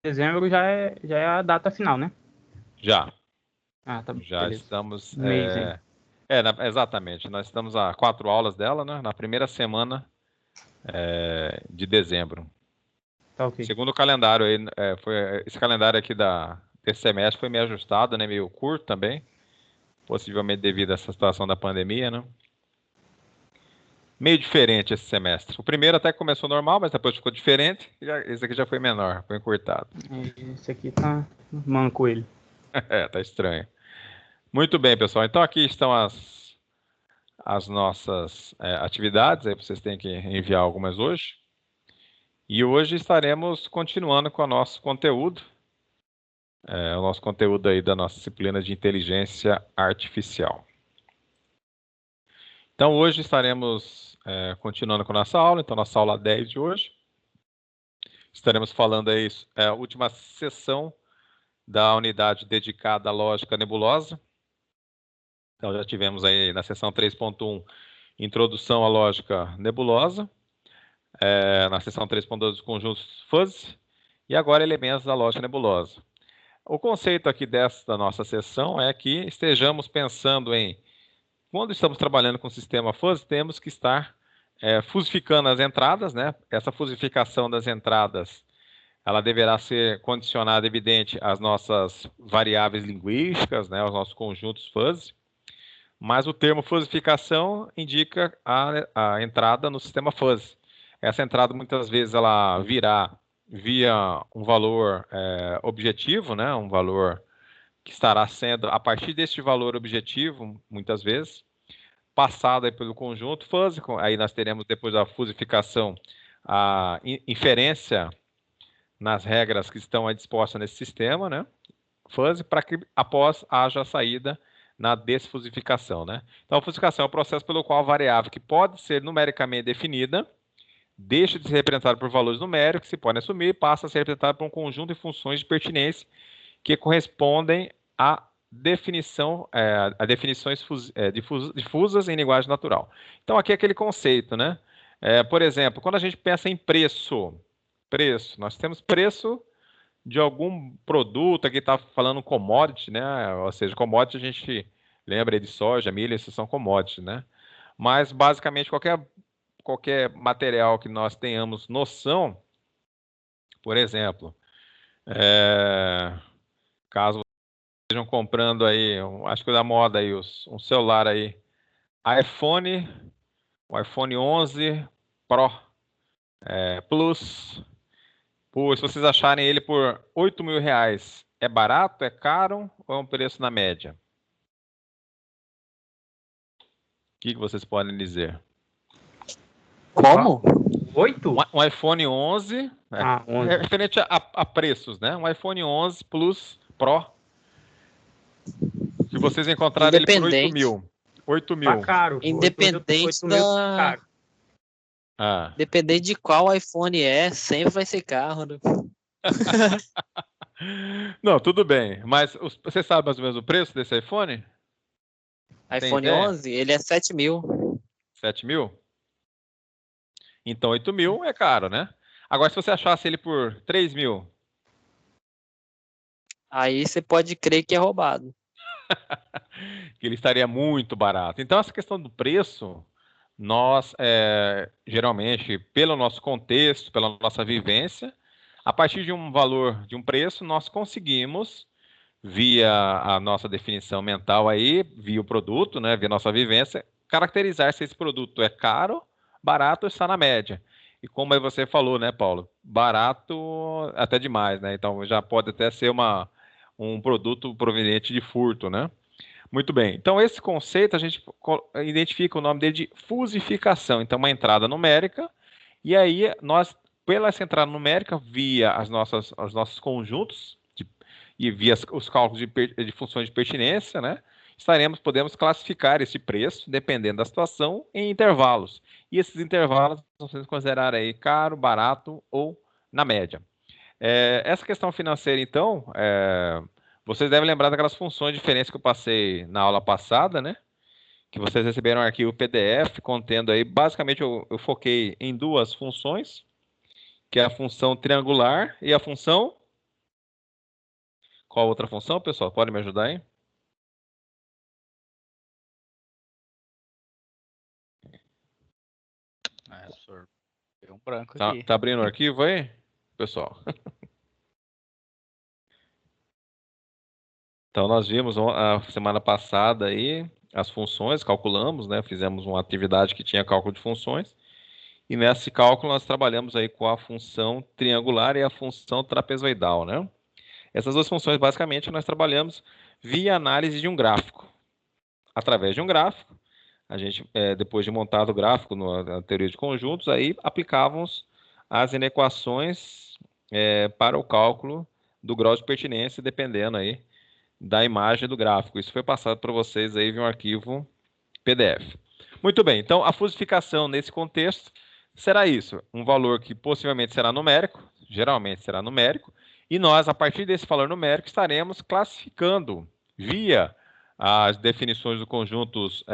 dezembro já é a data final, né? Já Tá, já beleza. estamos... Mês, hein? Exatamente, nós estamos a 4 aulas dela, né? Na primeira semana de dezembro. Tá ok. Segundo o calendário aí, esse calendário aqui desse semestre foi meio ajustado, né? Meio curto também, possivelmente devido a essa situação da pandemia, né? Meio diferente esse semestre. O primeiro até começou normal, mas depois ficou diferente. Esse aqui já foi menor, foi encurtado. Esse aqui tá manco ele. Tá estranho. Muito bem, pessoal. Então aqui estão as nossas atividades. Aí vocês têm que enviar algumas hoje. E hoje estaremos continuando com o nosso conteúdo. O nosso conteúdo aí da nossa disciplina de inteligência artificial. Então hoje estaremos continuando com a nossa aula. Então nossa aula 10 de hoje. Estaremos falando aí a última sessão da unidade dedicada à lógica nebulosa. Então já tivemos aí na sessão 3.1 introdução à lógica nebulosa, na sessão 3.2 os conjuntos fuzzy e agora elementos da lógica nebulosa. O conceito aqui desta nossa sessão é que estejamos pensando em, quando estamos trabalhando com o sistema fuzzy, temos que estar fusificando as entradas, né? Essa fusificação das entradas ela deverá ser condicionada, evidente, às nossas variáveis linguísticas, né, aos nossos conjuntos fuzzy, mas o termo fusificação indica a entrada no sistema fuzzy. Essa entrada, muitas vezes, ela virá via um valor objetivo, né, um valor que estará sendo, a partir deste valor objetivo, muitas vezes, passado aí pelo conjunto fuzzy, aí nós teremos, depois da fusificação, a inferência nas regras que estão dispostas nesse sistema, né? Fuzzy, para que após haja a saída na desfusificação, né? Então, a fusificação é o processo pelo qual a variável que pode ser numericamente definida deixa de ser representada por valores numéricos que se podem assumir e passa a ser representada por um conjunto de funções de pertinência que correspondem a definições difusas em linguagem natural. Então, aqui é aquele conceito, né? Por exemplo, quando a gente pensa em preço, nós temos preço de algum produto, aqui está falando commodity, né? Ou seja, commodity a gente lembra aí de soja, milho, esses são commodities, né? Mas basicamente qualquer material que nós tenhamos noção, por exemplo, caso estejam comprando aí, acho que da moda aí, um celular aí, iPhone, o iPhone 11 Pro Plus. Se vocês acharem ele por R$ 8.000, é barato, é caro ou é um preço na média? O que vocês podem dizer? Como? 8? Um iPhone 11, 11. referente a preços, né? Um iPhone 11 Plus Pro, que vocês encontraram ele por 8 mil. 8 Tá mil. caro. Independente 8 mil tá caro. Dependente de qual iPhone sempre vai ser caro, né? Não, tudo bem. Mas você sabe mais ou menos o preço desse iPhone? iPhone 11, ele é 7 mil. 7 mil? Então 8 mil é caro, né? Agora, se você achasse ele por 3 mil? Aí você pode crer que é roubado. Que ele estaria muito barato. Então, essa questão do preço, nós, geralmente, pelo nosso contexto, pela nossa vivência, a partir de um valor, de um preço, nós conseguimos, via a nossa definição mental aí, via o produto, né, via a nossa vivência, caracterizar se esse produto é caro, barato ou está na média. E como aí você falou, né, Paulo? Barato até demais, né? Então já pode até ser um produto proveniente de furto, né? Muito bem. Então, esse conceito, a gente identifica o nome dele de fusificação. Então, uma entrada numérica. E aí, nós, pela essa entrada numérica, via os nossos conjuntos e via os cálculos de funções de pertinência, né? Podemos classificar esse preço, dependendo da situação, em intervalos. E esses intervalos nós podemos considerar aí caro, barato ou na média. Essa questão financeira, então, vocês devem lembrar daquelas funções de diferença que eu passei na aula passada, né? Que vocês receberam um arquivo PDF contendo aí, basicamente eu foquei em duas funções, que é a função triangular e a função Qual outra função, pessoal? Pode me ajudar aí? Professor, deu um branco Tá, aqui. tá abrindo o arquivo aí, pessoal? Então, nós vimos a semana passada aí as funções, calculamos, né? Fizemos uma atividade que tinha cálculo de funções. E nesse cálculo nós trabalhamos aí com a função triangular e a função trapezoidal, né? Essas duas funções, basicamente, nós trabalhamos via análise de um gráfico. Através de um gráfico, a gente, depois de montado o gráfico na teoria de conjuntos, aí aplicávamos as inequações para o cálculo do grau de pertinência, dependendo aí da imagem do gráfico. Isso foi passado para vocês aí em um arquivo PDF. Muito bem, então a fusificação nesse contexto será isso, um valor que possivelmente será numérico, geralmente será numérico, e nós, a partir desse valor numérico, estaremos classificando via as definições dos conjuntos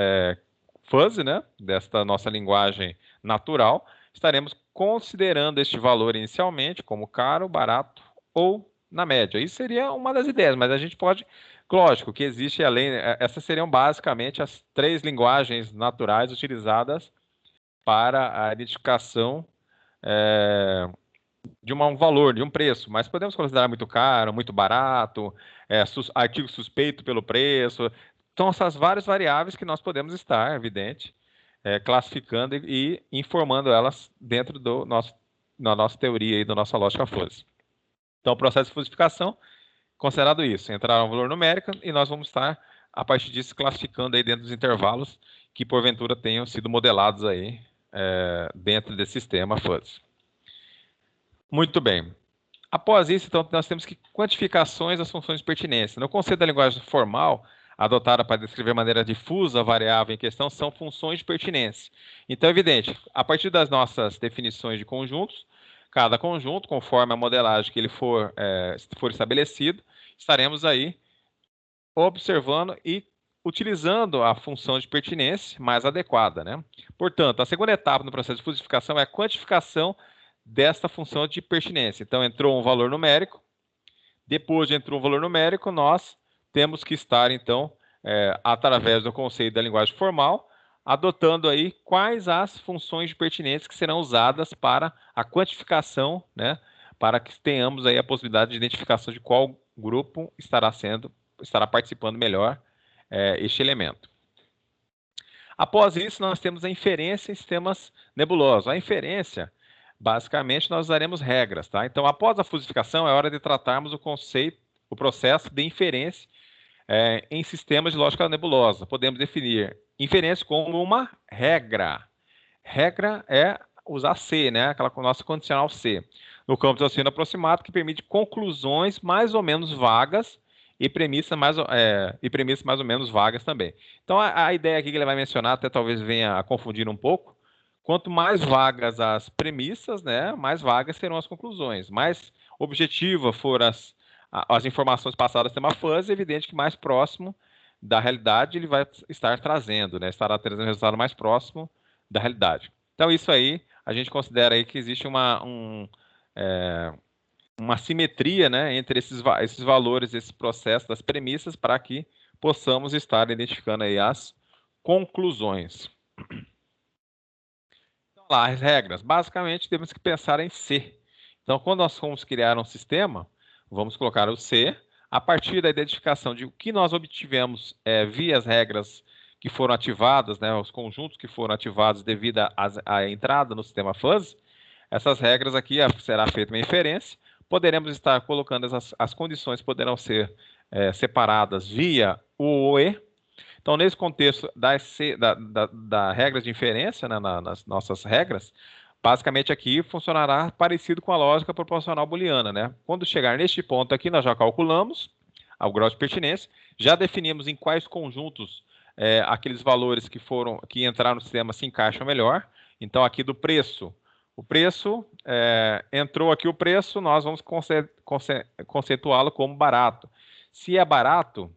fuzzy, né, desta nossa linguagem natural, estaremos considerando este valor inicialmente como caro, barato ou na média. Isso seria uma das ideias, mas a gente pode, lógico, que existe além, essas seriam basicamente as três linguagens naturais utilizadas para a identificação de um valor, de um preço, mas podemos considerar muito caro, muito barato, artigo suspeito pelo preço. Então, essas várias variáveis que nós podemos estar, evidente, classificando e informando elas dentro da nossa teoria e da nossa lógica fuzzy. Então, o processo de fusificação, considerado isso, entrar um valor numérico e nós vamos estar, a partir disso, classificando aí dentro dos intervalos que, porventura, tenham sido modelados aí dentro desse sistema fuzzy. Muito bem. Após isso, então, nós temos que quantificações das funções de pertinência. No conceito da linguagem formal, adotada para descrever a maneira difusa a variável em questão, são funções de pertinência. Então, é evidente, a partir das nossas definições de conjuntos, cada conjunto, conforme a modelagem que ele for estabelecido, estaremos aí observando e utilizando a função de pertinência mais adequada, né? Portanto, a segunda etapa no processo de fusificação é a quantificação desta função de pertinência. Então, entrou um valor numérico. Depois de entrou um valor numérico, nós temos que estar, então, através do conceito da linguagem formal, adotando aí quais as funções de pertinência que serão usadas para a quantificação, né? Para que tenhamos aí a possibilidade de identificação de qual grupo estará participando melhor este elemento. Após isso, nós temos a inferência em sistemas nebulosos. A inferência, basicamente, nós usaremos regras, tá? Então, após a fusificação, é hora de tratarmos o processo de inferência em sistemas de lógica nebulosa. Podemos definir inferência como uma regra. Regra é usar C, né? Aquela nossa condicional C. No campo de raciocínio aproximado, que permite conclusões mais ou menos vagas e premissas mais ou menos vagas também. Então, a ideia aqui que ele vai mencionar, até talvez venha a confundir um pouco, quanto mais vagas as premissas, né, mais vagas serão as conclusões. Mais objetiva for as informações passadas do tema fuzzy, é evidente que mais próximo da realidade ele vai estar trazendo, né, estará trazendo um resultado mais próximo da realidade. Então, isso aí, a gente considera aí que existe uma simetria, né, entre esses valores, esse processo das premissas, para que possamos estar identificando aí as conclusões. Então, lá, as regras. Basicamente, temos que pensar em C. Então, quando nós formos criar um sistema, vamos colocar o C, a partir da identificação de o que nós obtivemos via as regras que foram ativadas, né, os conjuntos que foram ativados devido à entrada no sistema fuzzy, essas regras aqui será feita uma inferência, poderemos estar colocando as condições poderão ser separadas via o OE. Então, nesse contexto da regras de inferência, né, nas nossas regras, basicamente aqui funcionará parecido com a lógica proporcional booleana, né? Quando chegar neste ponto aqui, nós já calculamos o grau de pertinência, já definimos em quais conjuntos aqueles valores que entraram no sistema se encaixam melhor. Então, aqui do preço, entrou aqui o preço, nós vamos conceituá-lo como barato. Se é barato,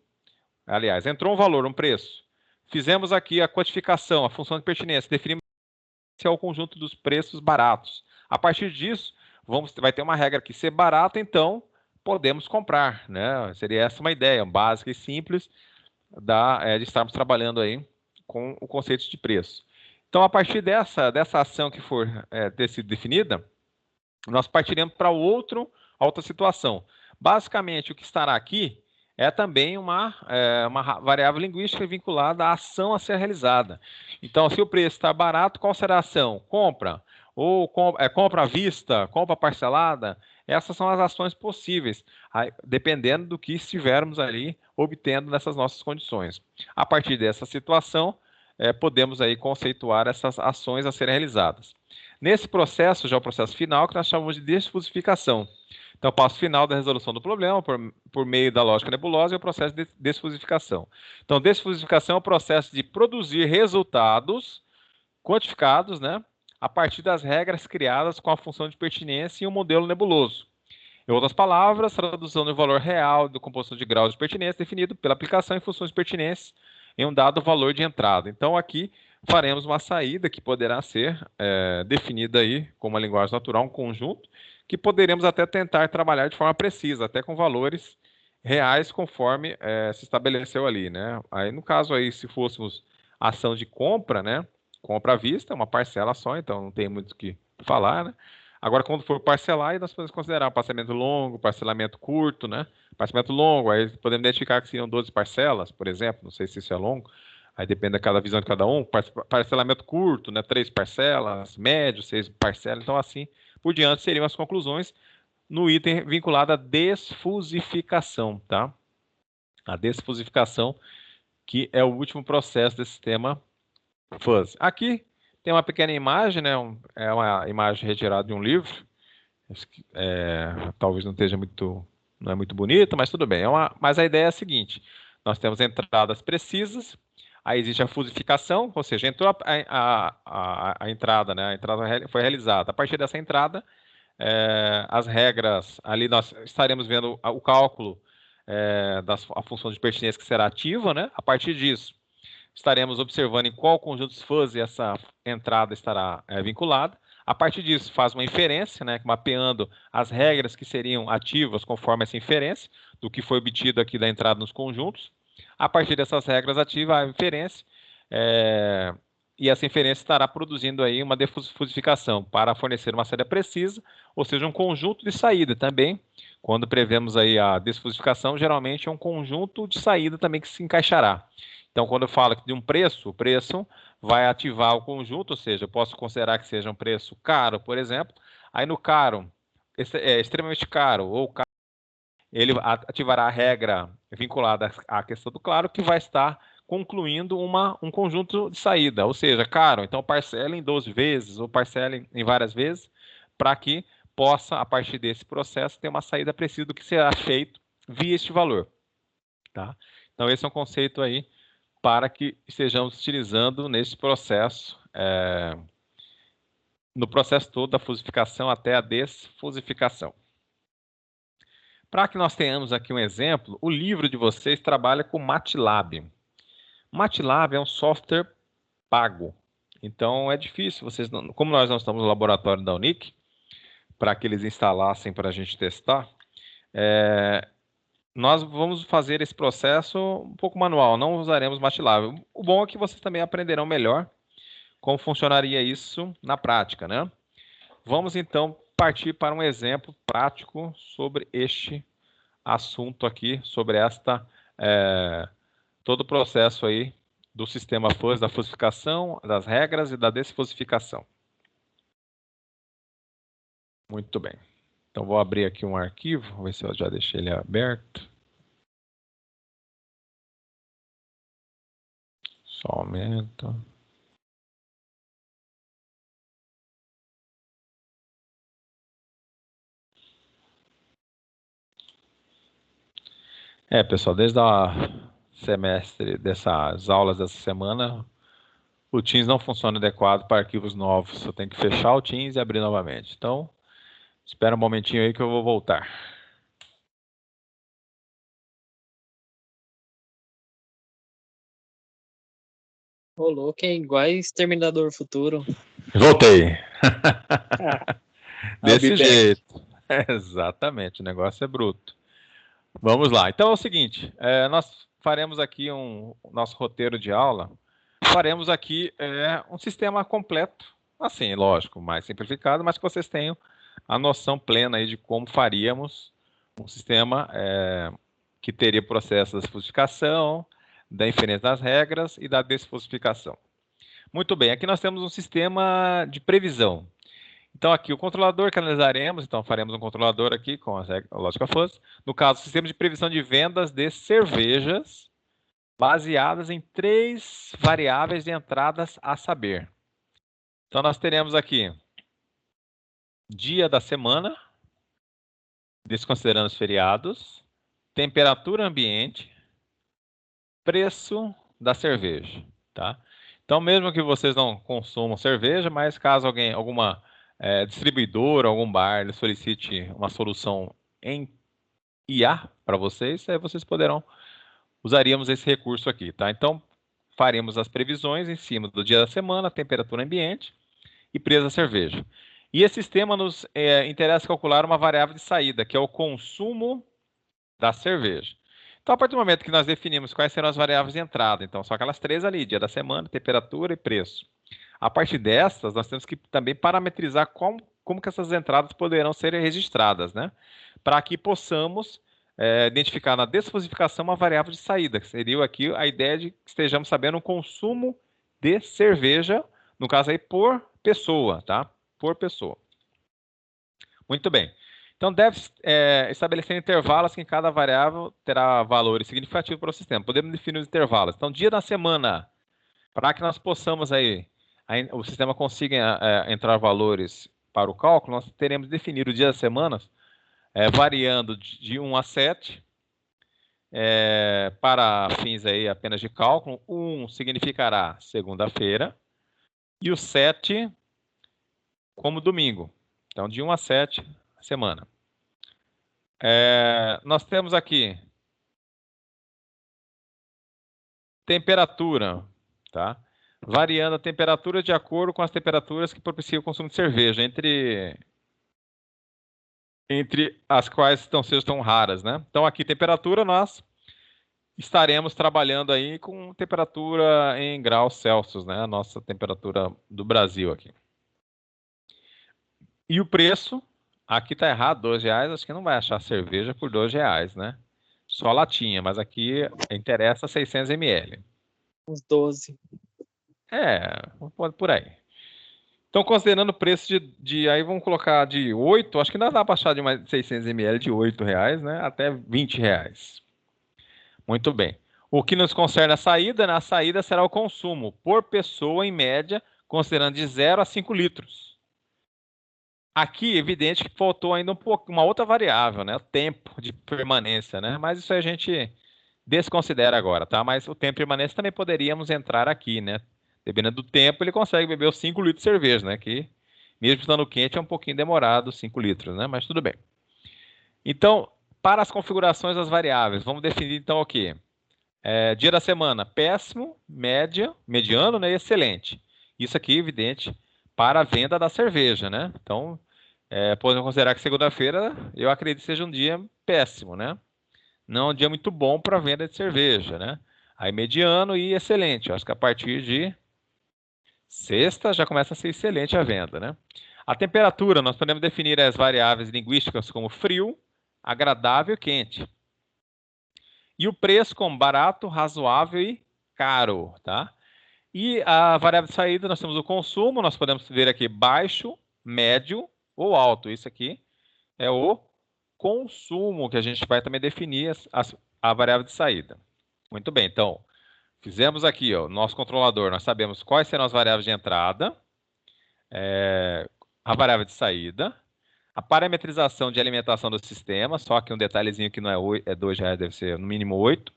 aliás, entrou um valor, um preço, fizemos aqui a quantificação, a função de pertinência, definimos se é o conjunto dos preços baratos. A partir disso, vai ter uma regra aqui, ser barato, então, podemos comprar, né? Seria essa uma ideia básica e simples de estarmos trabalhando aí com o conceito de preço. Então, a partir dessa ação que for ter sido definida, nós partiremos para outra situação. Basicamente, o que estará aqui é também uma variável linguística vinculada à ação a ser realizada. Então, se o preço está barato, qual será a ação? Compra, ou compra à vista, compra parcelada. Essas são as ações possíveis, dependendo do que estivermos ali obtendo nessas nossas condições. A partir dessa situação, podemos aí conceituar essas ações a serem realizadas. Nesse processo, já é o processo final, que nós chamamos de desfusificação. Então, o passo final da resolução do problema, por meio da lógica nebulosa, é o processo de desfusificação. Então, desfusificação é o processo de produzir resultados quantificados, né, a partir das regras criadas com a função de pertinência em um modelo nebuloso. Em outras palavras, tradução do valor real da composição de graus de pertinência definido pela aplicação em funções de pertinência em um dado valor de entrada. Então, aqui faremos uma saída que poderá ser definida aí com uma linguagem natural, um conjunto, que poderemos até tentar trabalhar de forma precisa, até com valores reais, conforme se estabeleceu ali, né? Aí, no caso aí, se fôssemos ação de compra, né? Compra à vista, uma parcela só, então não tem muito o que falar, né? Agora, quando for parcelar, aí nós podemos considerar um parcelamento longo, parcelamento curto, né? Parcelamento longo, aí podemos identificar que seriam 12 parcelas, por exemplo, não sei se isso é longo, aí depende daquela visão de cada um. Parcelamento curto, né? 3 parcelas, médio, 6 parcelas, então assim por diante seriam as conclusões no item vinculado à desfusificação, tá? A desfusificação, que é o último processo desse sistema fuzzy. Aqui tem uma pequena imagem, né? É uma imagem retirada de um livro. Talvez não é muito bonita, mas tudo bem. Mas a ideia é a seguinte: nós temos entradas precisas, aí existe a fusificação, ou seja, entrou a entrada, né? A entrada foi realizada. A partir dessa entrada, as regras, ali nós estaremos vendo o cálculo a função de pertinência que será ativa, né? A partir disso, estaremos observando em qual conjunto fuzzy essa entrada estará vinculada. A partir disso, faz uma inferência, né, mapeando as regras que seriam ativas conforme essa inferência, do que foi obtido aqui da entrada nos conjuntos. A partir dessas regras ativa a inferência, e essa inferência estará produzindo aí uma desfusificação para fornecer uma saída precisa, ou seja, um conjunto de saída também. Quando prevemos aí a desfusificação, geralmente é um conjunto de saída também que se encaixará. Então, quando eu falo de um preço, o preço vai ativar o conjunto, ou seja, eu posso considerar que seja um preço caro, por exemplo. Aí no caro, é extremamente caro ou caro, ele ativará a regra vinculada à questão do claro, que vai estar concluindo um conjunto de saída, ou seja, caro, então parcela em 12 vezes ou parcela em várias vezes, para que possa, a partir desse processo, ter uma saída precisa do que será feito via este valor. Tá? Então, esse é um conceito aí para que estejamos utilizando nesse processo, no processo todo da fusificação até a desfusificação. Para que nós tenhamos aqui um exemplo, o livro de vocês trabalha com MATLAB. MATLAB é um software pago, então é difícil, vocês não, como nós não estamos no laboratório da Unic, para que eles instalassem para a gente testar, nós vamos fazer esse processo um pouco manual, não usaremos MATLAB. O bom é que vocês também aprenderão melhor como funcionaria isso na prática, né? Vamos então partir para um exemplo prático sobre este assunto aqui, sobre todo o processo aí do sistema fuzzy, da fusificação, das regras e da desfusificação. Muito bem. Então, vou abrir aqui um arquivo, vou ver se eu já deixei ele aberto. Só aumenta. Pessoal, desde o semestre dessas aulas dessa semana, o Teams não funciona adequado para arquivos novos. Eu tenho que fechar o Teams e abrir novamente. Então, espera um momentinho aí que eu vou voltar. Rolou que é igual Exterminador Futuro. Voltei. Ah, Desse jeito. Exatamente, o negócio é bruto. Vamos lá. Então é o seguinte, nós faremos aqui nosso roteiro de aula, faremos aqui um sistema completo, assim, lógico, mais simplificado, mas que vocês tenham a noção plena aí de como faríamos um sistema que teria processo da falsificação, da inferência das regras e da desfalsificação. Muito bem, aqui nós temos um sistema de previsão. Então, aqui o controlador que analisaremos, então faremos um controlador aqui com a lógica fuzzy. No caso, sistema de previsão de vendas de cervejas baseadas em 3 variáveis de entradas a saber. Então, nós teremos aqui dia da semana, desconsiderando os feriados, temperatura ambiente, preço da cerveja, tá? Então, mesmo que vocês não consumam cerveja, mas caso alguma distribuidora, algum bar, ele solicite uma solução em IA para vocês, aí vocês usaríamos esse recurso aqui, tá? Então, faremos as previsões em cima do dia da semana, temperatura ambiente e preço da cerveja. E esse sistema nos interessa calcular uma variável de saída, que é o consumo da cerveja. Então, a partir do momento que nós definimos quais serão as variáveis de entrada, então são aquelas 3 ali, dia da semana, temperatura e preço. A partir dessas, nós temos que também parametrizar como que essas entradas poderão ser registradas, né? Para que possamos identificar na desfalsificação uma variável de saída, que seria aqui a ideia de que estejamos sabendo o consumo de cerveja, no caso aí por pessoa, tá? Por pessoa. Muito bem. Então, deve estabelecer intervalos que em cada variável terá valores significativos para o sistema. Podemos definir os intervalos. Então, dia da semana, para que nós possamos aí o sistema consiga entrar valores para o cálculo, nós teremos que definir o dia das semanas variando de 1 a 7, para fins aí apenas de cálculo. 1 significará segunda-feira e o 7 como domingo. Então, de 1 a 7, semana. Nós temos aqui temperatura, tá? Variando a temperatura de acordo com as temperaturas que propiciam o consumo de cerveja, entre as quais sejam tão raras, né? Então, aqui, temperatura, nós estaremos trabalhando aí com temperatura em graus Celsius, né? A nossa temperatura do Brasil aqui. E o preço, aqui está errado, R$2, acho que não vai achar cerveja por R$2, né? Só latinha, mas aqui interessa 600 ml. Uns 12. Por aí. Então, considerando o preço aí vamos colocar de 8, acho que ainda dá para achar de mais 600 ml de R$8, né? Até R$20. Muito bem. O que nos concerne a saída, né? A saída será o consumo por pessoa, em média, considerando de 0 a 5 litros. Aqui, evidente que faltou ainda uma outra variável, né? O tempo de permanência, né? Mas isso a gente desconsidera agora, tá? Mas o tempo de permanência também poderíamos entrar aqui, né? Dependendo do tempo, ele consegue beber os 5 litros de cerveja, né? Que, mesmo estando quente, é um pouquinho demorado, 5 litros, né? Mas tudo bem. Então, para as configurações das variáveis, vamos definir então o quê? Dia da semana, péssimo, média, mediano, né? E excelente. Isso aqui, evidente, para a venda da cerveja, né? Então, podemos considerar que segunda-feira, eu acredito que seja um dia péssimo, né? Não é um dia muito bom para a venda de cerveja, né? Aí, mediano e excelente. Eu acho que a partir de sexta já começa a ser excelente a venda, né? A temperatura, nós podemos definir as variáveis linguísticas como frio, agradável e quente. E o preço como barato, razoável e caro, tá? E a variável de saída, nós temos o consumo, nós podemos ver aqui baixo, médio ou alto. Isso aqui é o consumo, que a gente vai também definir a variável de saída. Muito bem, então, fizemos aqui, ó, nosso controlador, nós sabemos quais serão as variáveis de entrada, a variável de saída, a parametrização de alimentação do sistema, só que um detalhezinho que não é R$2, deve ser no mínimo 8.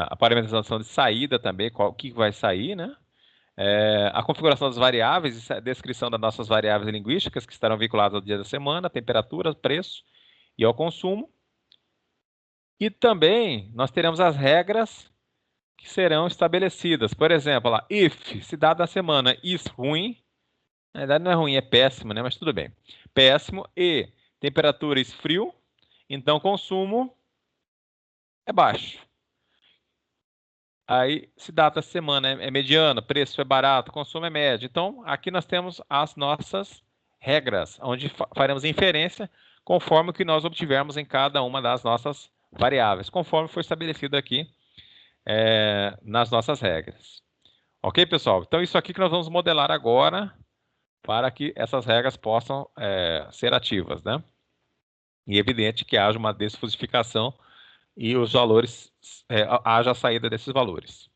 A parametrização de saída também, o que vai sair, né? A configuração das variáveis, a descrição das nossas variáveis linguísticas que estarão vinculadas ao dia da semana, temperatura, preço e ao consumo. E também nós teremos as regras que serão estabelecidas. Por exemplo, lá, if, se dada a semana, is ruim, na verdade não é ruim, é péssimo, né? Mas tudo bem. Péssimo. E Temperatura esfrio, então consumo é baixo. Aí, se data semana é mediana, preço é barato, consumo é médio. Então, aqui nós temos as nossas regras, onde faremos inferência conforme o que nós obtivermos em cada uma das nossas variáveis, conforme foi estabelecido aqui nas nossas regras. Ok, pessoal? Então, isso aqui que nós vamos modelar agora para que essas regras possam ser ativas, né? E é evidente que haja uma desfusificação e os valores, haja a saída desses valores.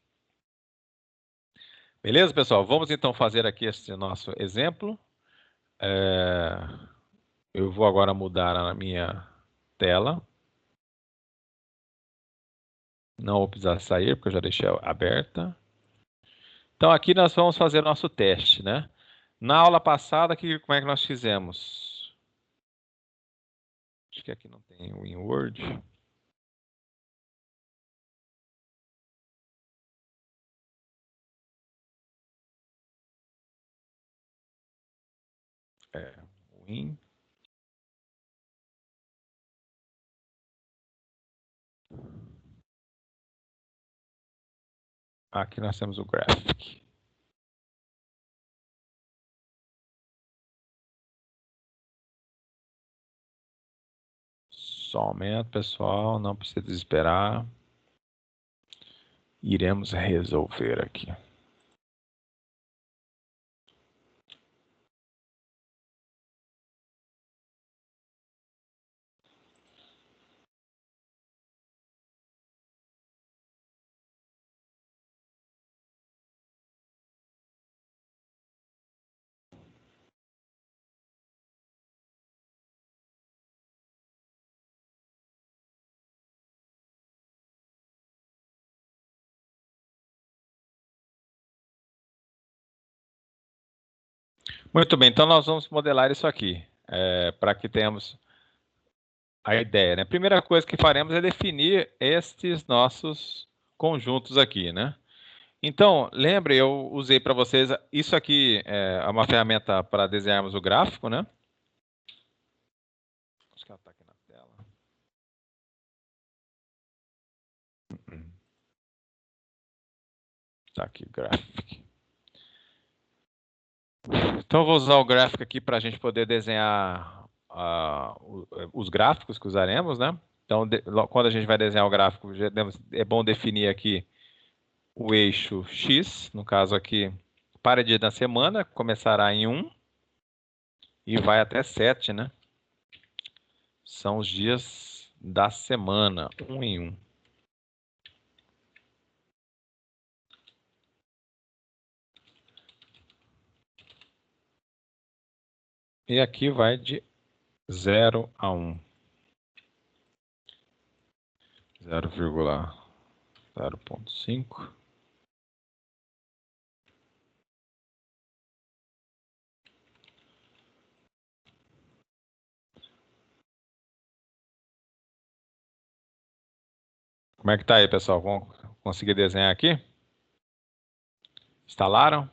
Beleza, pessoal? Vamos então fazer aqui esse nosso exemplo. Eu vou agora mudar a minha tela. Não vou precisar sair, porque eu já deixei aberta. Então, aqui nós vamos fazer o nosso teste, né? Na aula passada, como é que nós fizemos? Acho que aqui não tem o InWord. Win. Aqui nós temos o Graphic. Só um momento, pessoal, não precisa desesperar. Iremos resolver aqui. Muito bem, então nós vamos modelar isso aqui, para que tenhamos a ideia, né? A primeira coisa que faremos é definir estes nossos conjuntos aqui, né? Então, lembre, eu usei para vocês, isso aqui é uma ferramenta para desenharmos o gráfico, né? Acho que ela está aqui na tela. Está aqui, Graphic. Então, eu vou usar o gráfico aqui para a gente poder desenhar os gráficos que usaremos, né? Então, quando a gente vai desenhar o gráfico, é bom definir aqui o eixo X, no caso aqui, para dia da semana, começará em 1 e vai até 7, né? São os dias da semana, 1 em 1. E aqui vai de 0 a 1. 0,0.5. Como é que tá aí, pessoal? Vão conseguir desenhar aqui? Instalaram?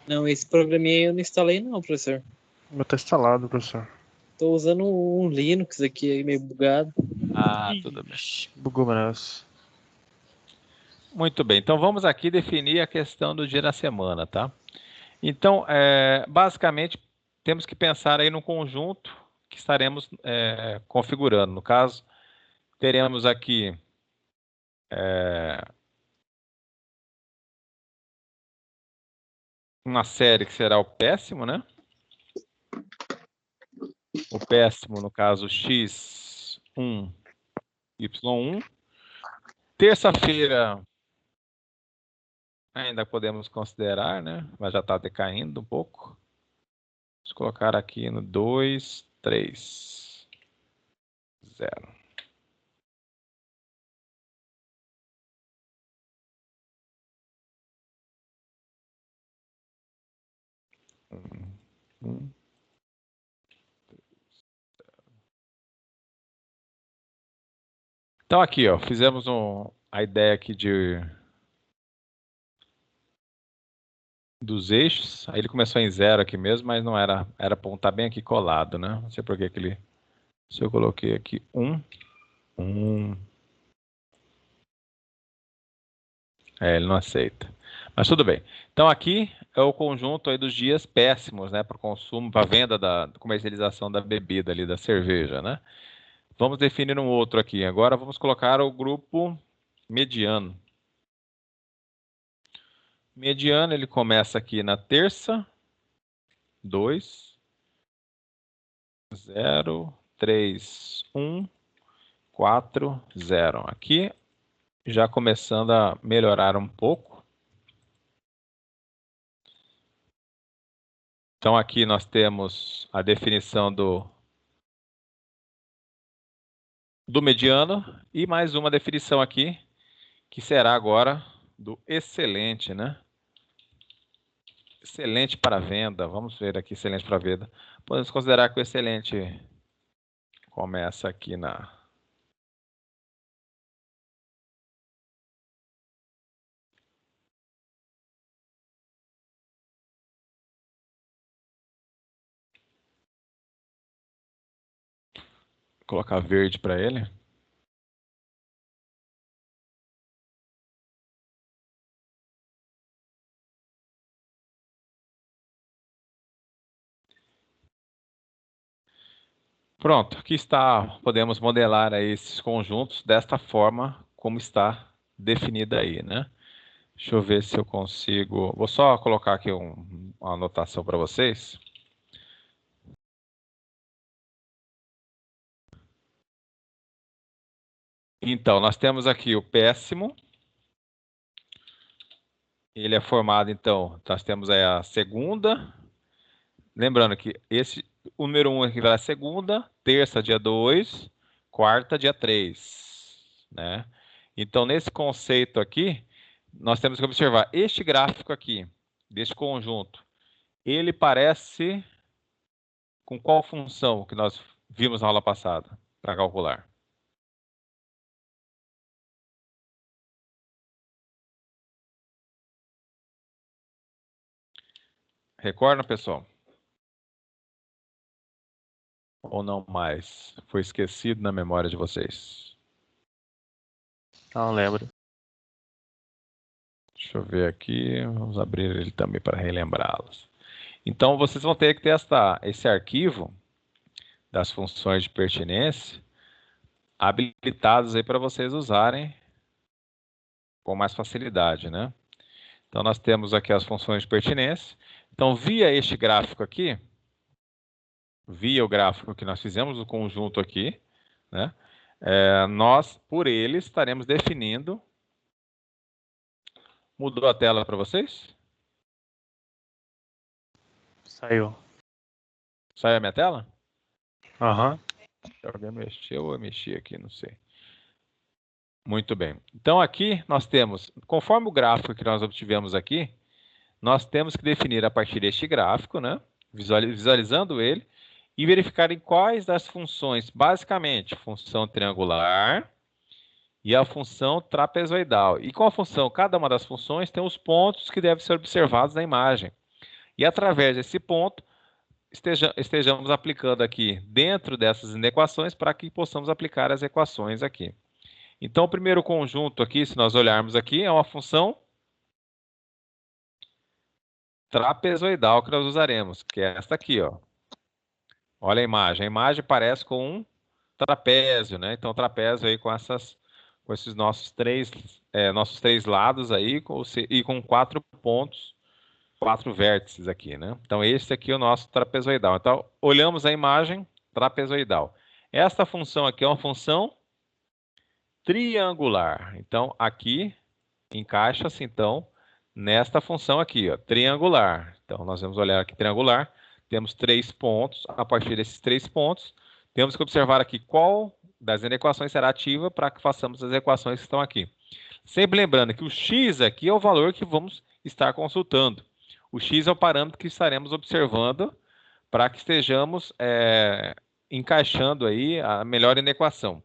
Não, esse programinha eu não instalei não, professor. O meu tá instalado, professor. Tô usando um Linux aqui, meio bugado. Ah, tudo bem. Ixi, bugou meu negócio. Muito bem, então vamos aqui definir a questão do dia da semana, tá? Então, basicamente, temos que pensar aí no conjunto que estaremos configurando. No caso, teremos aqui uma série que será o péssimo, né? O péssimo, no caso, x1, y1. Terça-feira ainda podemos considerar, né? Mas já está decaindo um pouco. Vamos colocar aqui no 2, 3, 0. Então aqui, ó, fizemos a ideia aqui dos eixos. Aí ele começou em 0 aqui mesmo, mas não era para estar bem aqui colado, né? Não sei por que ele... Se eu coloquei aqui 1. Ele não aceita. Mas tudo bem. Então aqui é o conjunto aí dos dias péssimos, né? Para o consumo, para a venda da comercialização da bebida ali, da cerveja, né? Vamos definir um outro aqui. Agora vamos colocar o grupo mediano. Mediano, ele começa aqui na terça, 2, 0, 3, 1, 4, 0. Aqui já começando a melhorar um pouco. Então aqui nós temos a definição do mediano e mais uma definição aqui, que será agora do excelente, né? Excelente para venda. Vamos ver aqui, excelente para venda. Podemos considerar que o excelente começa aqui na... Vou colocar verde para ele. Pronto, aqui está, podemos modelar aí esses conjuntos desta forma como está definida aí, né? Deixa eu ver se eu consigo... Vou só colocar aqui uma anotação para vocês. Então, nós temos aqui o péssimo. Ele é formado, então, nós temos aí a segunda. Lembrando que o número 1 equivale a segunda, terça, dia 2, quarta, dia 3, né? Então, nesse conceito aqui, nós temos que observar este gráfico aqui, deste conjunto. Ele parece com qual função que nós vimos na aula passada para calcular? Recordam, pessoal? Ou não mais? Foi esquecido na memória de vocês? Não lembro. Deixa eu ver aqui. Vamos abrir ele também para relembrá-los. Então, vocês vão ter que ter esse arquivo das funções de pertinência habilitados aí para vocês usarem com mais facilidade, né? Então, nós temos aqui as funções de pertinência. Então, via este gráfico aqui, via o gráfico que nós fizemos, o conjunto aqui, né? Nós, por ele, estaremos definindo... Mudou a tela para vocês? Saiu. Saiu a minha tela? Aham. Alguém mexeu ou eu mexi aqui, não sei. Muito bem. Então aqui nós temos, conforme o gráfico que nós obtivemos aqui, nós temos que definir a partir deste gráfico, né? Visualizando ele, e verificar em quais das funções, basicamente, função triangular e a função trapezoidal. E com a função, cada uma das funções tem os pontos que devem ser observados na imagem. E através desse ponto, estejamos aplicando aqui dentro dessas inequações para que possamos aplicar as equações aqui. Então, o primeiro conjunto aqui, se nós olharmos aqui, é uma função trapezoidal que nós usaremos, que é esta aqui, ó. Olha a imagem. A imagem parece com um trapézio, né? Então, trapézio aí com esses nossos três lados aí e com 4 pontos, 4 vértices aqui, né? Então, esse aqui é o nosso trapezoidal. Então, olhamos a imagem trapezoidal. Esta função aqui é uma função triangular. Então, aqui encaixa-se, então, nesta função aqui, ó, triangular. Então, nós vamos olhar aqui triangular. Temos 3 pontos. A partir desses 3 pontos, temos que observar aqui qual das equações será ativa para que façamos as equações que estão aqui. Sempre lembrando que o x aqui é o valor que vamos estar consultando. O x é o parâmetro que estaremos observando para que estejamos encaixando aí a melhor inequação.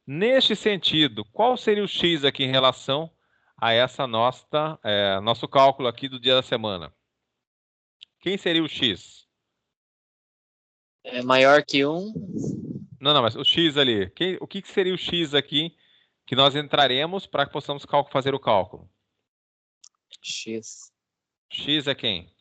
Neste sentido, qual seria o x aqui em relação a essa nosso cálculo aqui do dia da semana? Quem seria o x? É maior que 1. Não, mas o x ali. O que seria o x aqui que nós entraremos para que possamos fazer o cálculo? X. X é quem?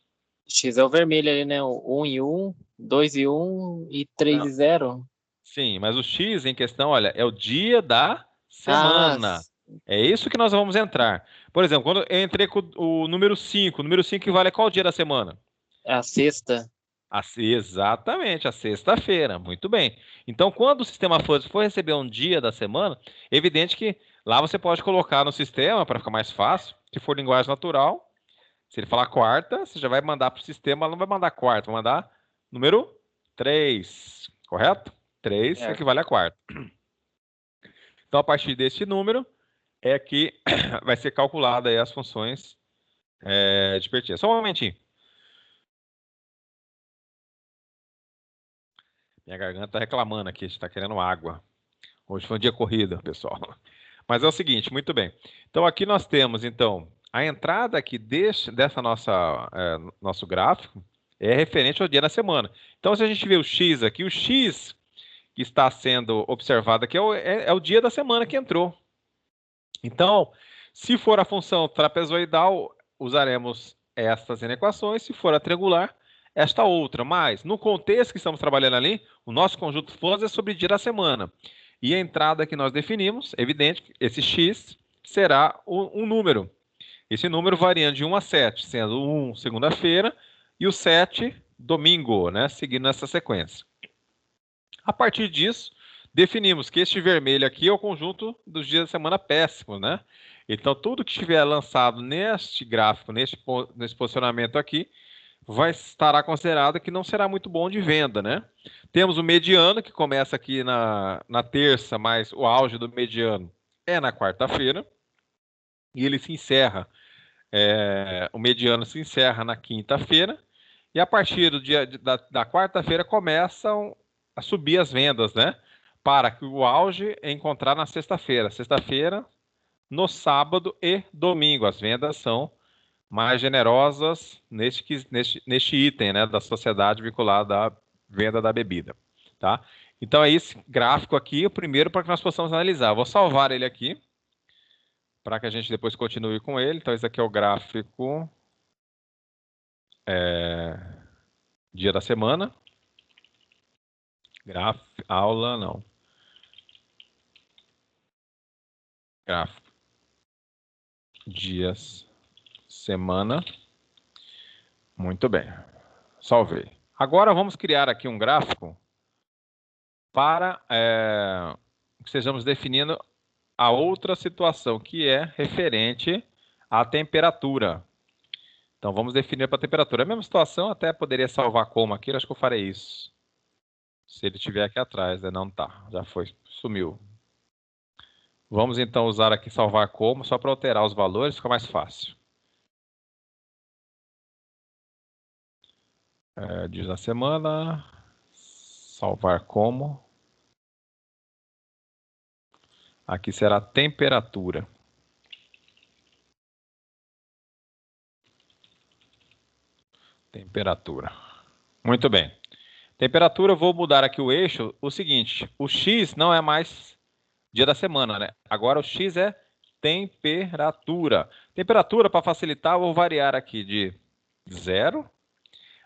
X é o vermelho ali, né? O 1 e 1, 2 e 1 e 3 Não. e 0. Sim, mas o x em questão, olha, é o dia da Ah, semana. É isso que nós vamos entrar. Por exemplo, quando eu entrei com o número 5, o número 5 equivale a qual dia da semana? é a sexta. Exatamente, a sexta-feira. Muito bem. Então, quando o sistema fuzzy for receber um dia da semana, evidente que lá você pode colocar no sistema, para ficar mais fácil, se for linguagem natural, se ele falar quarta, você já vai mandar para o sistema, ela não vai mandar quarta, vai mandar número 3, correto? 3 Certo. equivale a quarta. Então, a partir deste número, é que vai ser calculada aí as funções de Pertier. Só um momentinho. Minha garganta está reclamando aqui, está querendo água. Hoje foi um dia corrido, pessoal. Mas é o seguinte, muito bem. Então, aqui nós temos, então, a entrada aqui dessa nosso gráfico é referente ao dia da semana. Então, se a gente vê o X aqui, o X que está sendo observado aqui é o dia da semana que entrou. Então, se for a função trapezoidal, usaremos estas inequações. Se for a triangular, esta outra. Mas, no contexto que estamos trabalhando ali, o nosso conjunto fuzzy é sobre dia da semana. E a entrada que nós definimos, evidente, esse x será um número. Esse número variando de 1 a 7, sendo o 1 segunda-feira e o 7 domingo, né? Seguindo essa sequência. A partir disso, definimos que este vermelho aqui é o conjunto dos dias da semana péssimos, né? Então, tudo que estiver lançado neste gráfico, nesse posicionamento aqui, estará considerado que não será muito bom de venda, né? Temos o mediano, que começa aqui na terça, mas o auge do mediano é na quarta-feira. E ele se encerra, o mediano se encerra na quinta-feira. E a partir do dia da quarta-feira começam a subir as vendas, né? Para que o auge encontrar na sexta-feira. Sexta-feira, no sábado e domingo. As vendas são mais generosas neste item, né, da sociedade vinculada à venda da bebida, tá? Então é esse gráfico aqui, o primeiro para que nós possamos analisar. Vou salvar ele aqui, para que a gente depois continue com ele. Então esse aqui é o gráfico dia da semana. Aula, não. Gráfico. Dias, semana. Muito bem. Salvei. Agora vamos criar aqui um gráfico para que estejamos definindo a outra situação, que é referente à temperatura. Então vamos definir para a temperatura. A mesma situação, até poderia salvar como aqui, acho que eu farei isso. Se ele estiver aqui atrás, né? Não tá, já foi, sumiu. Vamos então usar aqui salvar como, só para alterar os valores, fica mais fácil. Dias da semana, salvar como. Aqui será temperatura. Temperatura. Muito bem. Temperatura, eu vou mudar aqui o eixo. O seguinte, o X não é mais dia da semana, né? Agora o X é temperatura. Temperatura, para facilitar, eu vou variar aqui de 0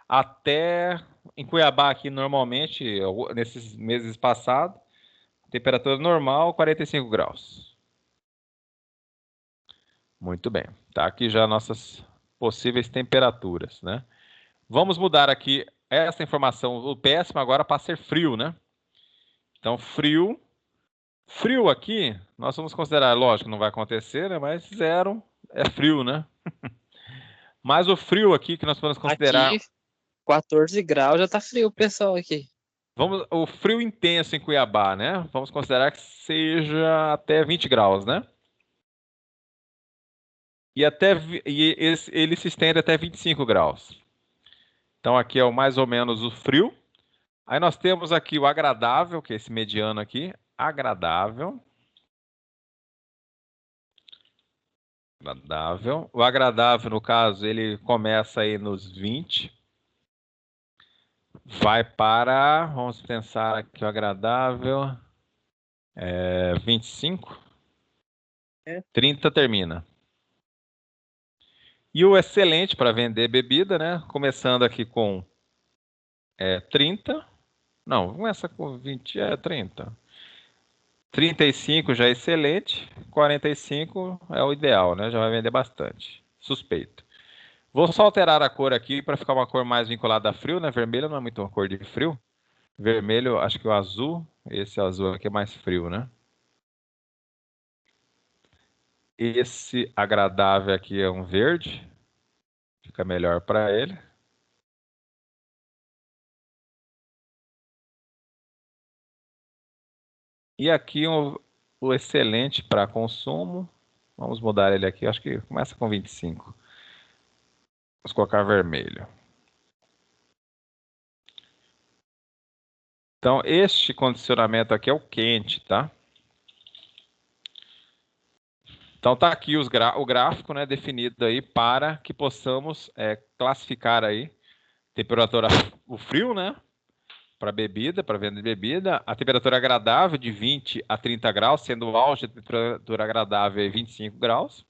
até... Em Cuiabá, aqui, normalmente, nesses meses passados, temperatura normal, 45 graus. Muito bem. Tá aqui já nossas possíveis temperaturas, né? Vamos mudar aqui essa informação, o péssimo agora para ser frio, né? Então, frio. Frio aqui, nós vamos considerar, lógico, não vai acontecer, né? Mas 0 é frio, né? Mas o frio aqui que nós podemos considerar... Aqui, 14 graus, já tá frio o pessoal aqui. O frio intenso em Cuiabá, né? Vamos considerar que seja até 20 graus, né? Ele se estende até 25 graus. Então aqui é mais ou menos o frio. Aí nós temos aqui o agradável, que é esse mediano aqui. Agradável. Agradável. O agradável, no caso, ele começa aí nos 20. Vai para, vamos pensar aqui, o agradável, 25. 30 termina. E o excelente para vender bebida, né? Começando aqui com 30. Não, começa com 20, 30. 35 já é excelente. 45 é o ideal, né? Já vai vender bastante. Suspeito. Vou só alterar a cor aqui para ficar uma cor mais vinculada a frio, né? Vermelho não é muito uma cor de frio. Vermelho, acho que o azul, esse azul aqui é mais frio, né? Esse agradável aqui é um verde. Fica melhor para ele. E aqui o excelente para consumo. Vamos mudar ele aqui. Acho que começa com 25. Vamos colocar vermelho. Então, este condicionamento aqui é o quente, tá? Então, tá aqui o gráfico, né, definido aí para que possamos classificar aí temperatura, o frio, né, para bebida, para venda de bebida, a temperatura agradável de 20 a 30 graus, sendo o auge da temperatura agradável 25 graus.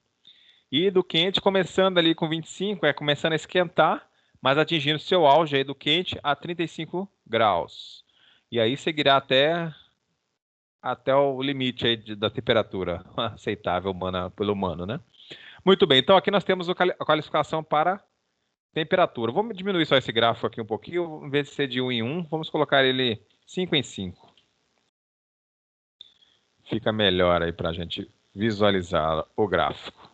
E do quente, começando ali com 25, começando a esquentar, mas atingindo seu auge aí do quente a 35 graus. E aí seguirá até o limite aí da temperatura aceitável pelo humano, né? Muito bem, então aqui nós temos a qualificação para temperatura. Vamos diminuir só esse gráfico aqui um pouquinho, em vez de ser de 1 em 1, vamos colocar ele 5 em 5. Fica melhor aí para a gente visualizar o gráfico.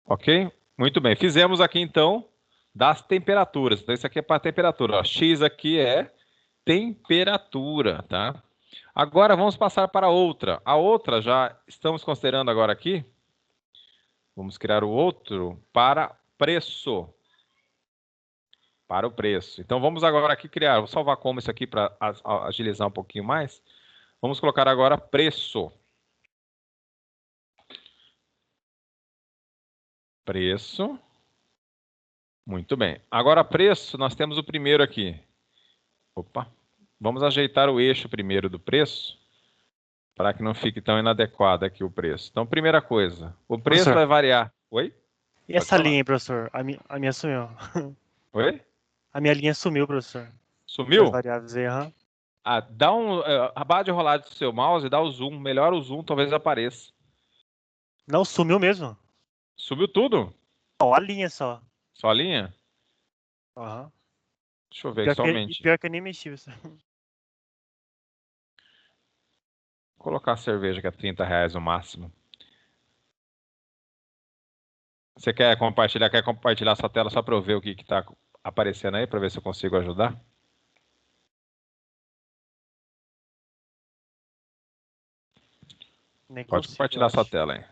Ok? Muito bem, fizemos aqui então das temperaturas. Então isso aqui é para temperatura. Ó. X aqui é temperatura, tá? Agora vamos passar para outra. A outra já estamos considerando agora aqui. Vamos criar o outro para preço. Para o preço. Então vamos agora aqui criar. Vou salvar como isso aqui para agilizar um pouquinho mais. Vamos colocar agora preço. Preço. Muito bem. Agora preço, nós temos o primeiro aqui. Opa. Vamos ajeitar o eixo primeiro do preço, para que não fique tão inadequado aqui o preço. Então, primeira coisa, o preço Professor. vai variar. Oi? E essa linha aí, professor? A minha sumiu. Oi? A minha linha sumiu, professor. As Sumiu? variáveis aí, aham. Dá a barra de rolagem do seu mouse e dá o zoom. Melhora o zoom, talvez apareça. Não, sumiu mesmo. Subiu tudo? Ó, a linha só. Só a linha? Aham. Deixa eu ver aqui somente. Pior que eu nem mexi, professor. Vou colocar a cerveja que é R$30 no máximo. Você quer compartilhar? Quer compartilhar sua tela só para eu ver o que está aparecendo aí, para ver se eu consigo ajudar? Nem Pode consigo, compartilhar sua acho. tela aí.